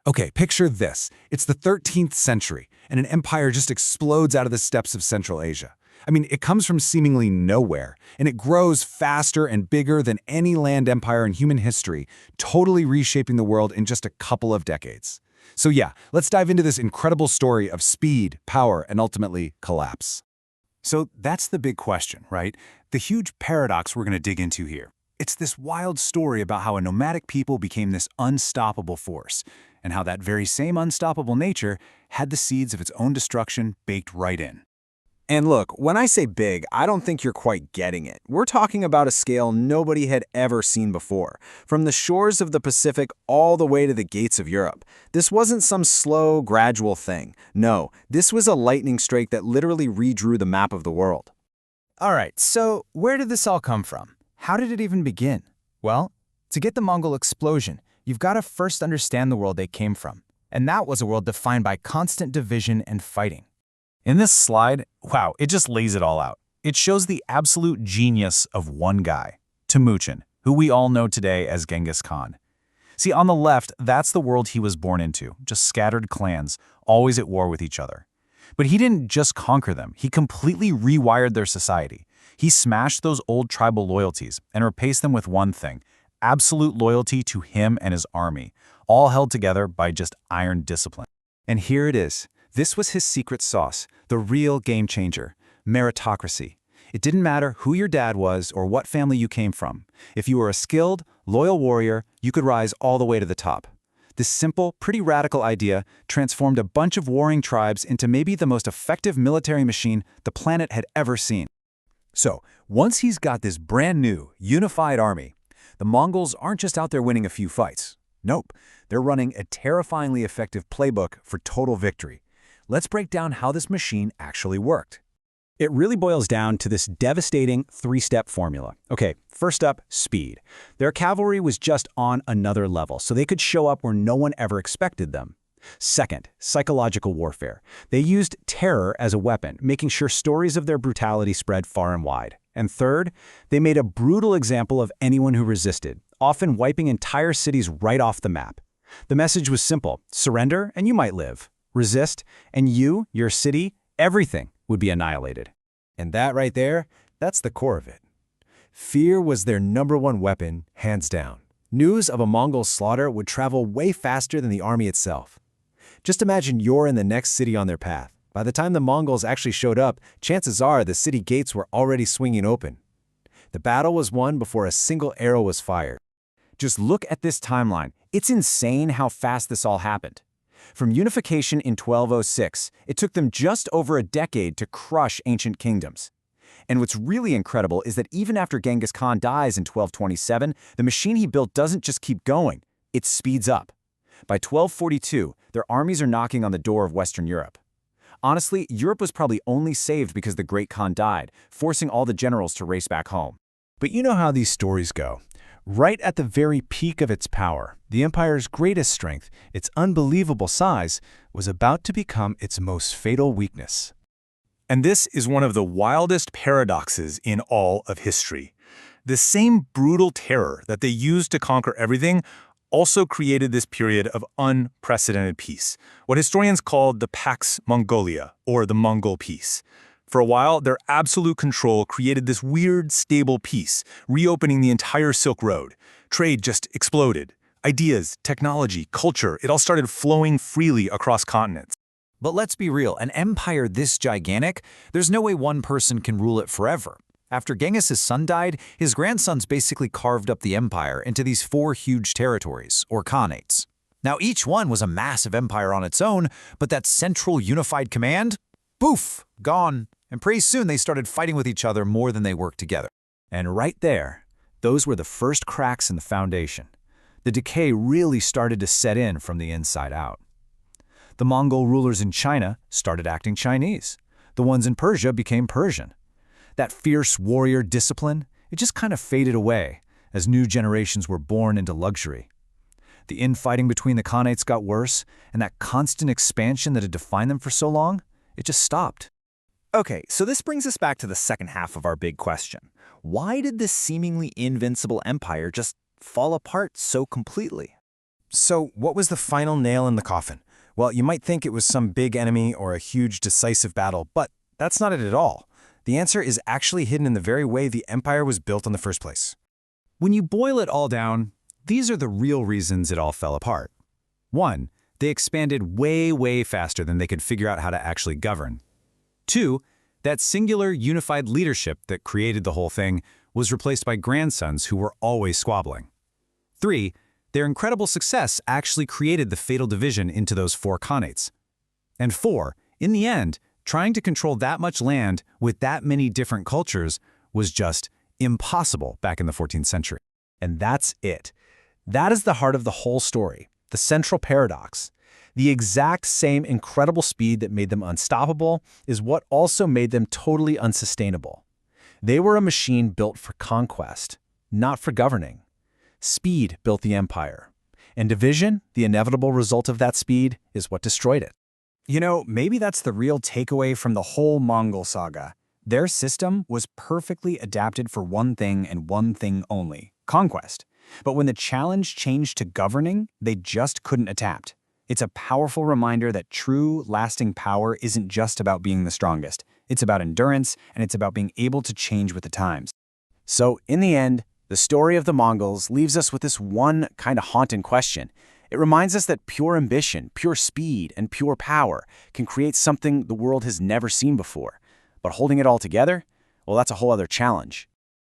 Okay, picture this. It's the 13th century, and an empire just explodes out of the steppes of Central Asia. I mean, it comes from seemingly nowhere, and it grows faster and bigger than any land empire in human history, totally reshaping the world in just a couple of decades. So yeah, let's dive into this incredible story of speed, power, and ultimately collapse. So that's the big question, right? The huge paradox we're going to dig into here. It's this wild story about how a nomadic people became this unstoppable force, and how that very same unstoppable nature had the seeds of its own destruction baked right in. And look, when I say big, I don't think you're quite getting it. We're talking about a scale nobody had ever seen before, from the shores of the Pacific all the way to the gates of Europe. This wasn't some slow, gradual thing. No, this was a lightning strike that literally redrew the map of the world. All right, so where did this all come from? How did it even begin? Well, to get the Mongol explosion, you've got to first understand the world they came from. And that was a world defined by constant division and fighting. In this slide, wow, it just lays it all out. It shows the absolute genius of one guy, Temujin, who we all know today as Genghis Khan. See, on the left, that's the world he was born into, just scattered clans, always at war with each other. But he didn't just conquer them, he completely rewired their society. He smashed those old tribal loyalties and replaced them with one thing: absolute loyalty to him and his army, all held together by just iron discipline. And here it is. This was his secret sauce, the real game changer: meritocracy. It didn't matter who your dad was or what family you came from. If you were a skilled, loyal warrior, you could rise all the way to the top. This simple, pretty radical idea transformed a bunch of warring tribes into maybe the most effective military machine the planet had ever seen. So, once he's got this brand new, unified army, the Mongols aren't just out there winning a few fights. Nope, they're running a terrifyingly effective playbook for total victory. Let's break down how this machine actually worked. It really boils down to this devastating three-step formula. Okay, first up, speed. Their cavalry was just on another level, so they could show up where no one ever expected them. Second, psychological warfare. They used terror as a weapon, making sure stories of their brutality spread far and wide. And third, they made a brutal example of anyone who resisted, often wiping entire cities right off the map. The message was simple: surrender and you might live. Resist, and you, your city, everything would be annihilated. And that right there, that's the core of it. Fear was their #1 weapon, hands down. News of a Mongol slaughter would travel way faster than the army itself. Just imagine you're in the next city on their path. By the time the Mongols actually showed up, chances are the city gates were already swinging open. The battle was won before a single arrow was fired. Just look at this timeline. It's insane how fast this all happened. From unification in 1206, it took them just over a decade to crush ancient kingdoms. And what's really incredible is that even after Genghis Khan dies in 1227, the machine he built doesn't just keep going, it speeds up. By 1242, their armies are knocking on the door of Western Europe. Honestly, Europe was probably only saved because the Great Khan died, forcing all the generals to race back home. But you know how these stories go. Right at the very peak of its power, the empire's greatest strength, its unbelievable size, was about to become its most fatal weakness. And this is one of the wildest paradoxes in all of history. The same brutal terror that they used to conquer everything also created this period of unprecedented peace, what historians called the Pax Mongolia, or the Mongol Peace. For a while, their absolute control created this weird, stable peace, reopening the entire Silk Road. Trade just exploded. Ideas, technology, culture, it all started flowing freely across continents. But let's be real, an empire this gigantic, there's no way one person can rule it forever. After Genghis' son died, his grandsons basically carved up the empire into these 4 huge territories, or khanates. Now each one was a massive empire on its own, but that central unified command? Poof! Gone. And pretty soon they started fighting with each other more than they worked together. And right there, those were the first cracks in the foundation. The decay really started to set in from the inside out. The Mongol rulers in China started acting Chinese. The ones in Persia became Persian. That fierce warrior discipline, it just kind of faded away as new generations were born into luxury. The infighting between the khanates got worse, and that constant expansion that had defined them for so long, it just stopped. Okay, so this brings us back to the second half of our big question. Why did this seemingly invincible empire just fall apart so completely? So what was the final nail in the coffin? Well, you might think it was some big enemy or a huge decisive battle, but that's not it at all. The answer is actually hidden in the very way the empire was built in the first place. When you boil it all down, these are the real reasons it all fell apart. 1. They expanded way faster than they could figure out how to actually govern. 2. That singular, unified leadership that created the whole thing was replaced by grandsons who were always squabbling. 3. Their incredible success actually created the fatal division into those 4 khanates. And 4. In the end, trying to control that much land with that many different cultures was just impossible back in the 14th century. And that's it. That is the heart of the whole story, the central paradox. The exact same incredible speed that made them unstoppable is what also made them totally unsustainable. They were a machine built for conquest, not for governing. Speed built the empire. And division, the inevitable result of that speed, is what destroyed it. You know, maybe that's the real takeaway from the whole Mongol saga. Their system was perfectly adapted for one thing and one thing only, conquest. But when the challenge changed to governing, they just couldn't adapt. It's a powerful reminder that true, lasting power isn't just about being the strongest. It's about endurance, and it's about being able to change with the times. So, in the end, the story of the Mongols leaves us with this one kind of haunting question. It reminds us that pure ambition, pure speed, and pure power can create something the world has never seen before. But holding it all together, well, that's a whole other challenge.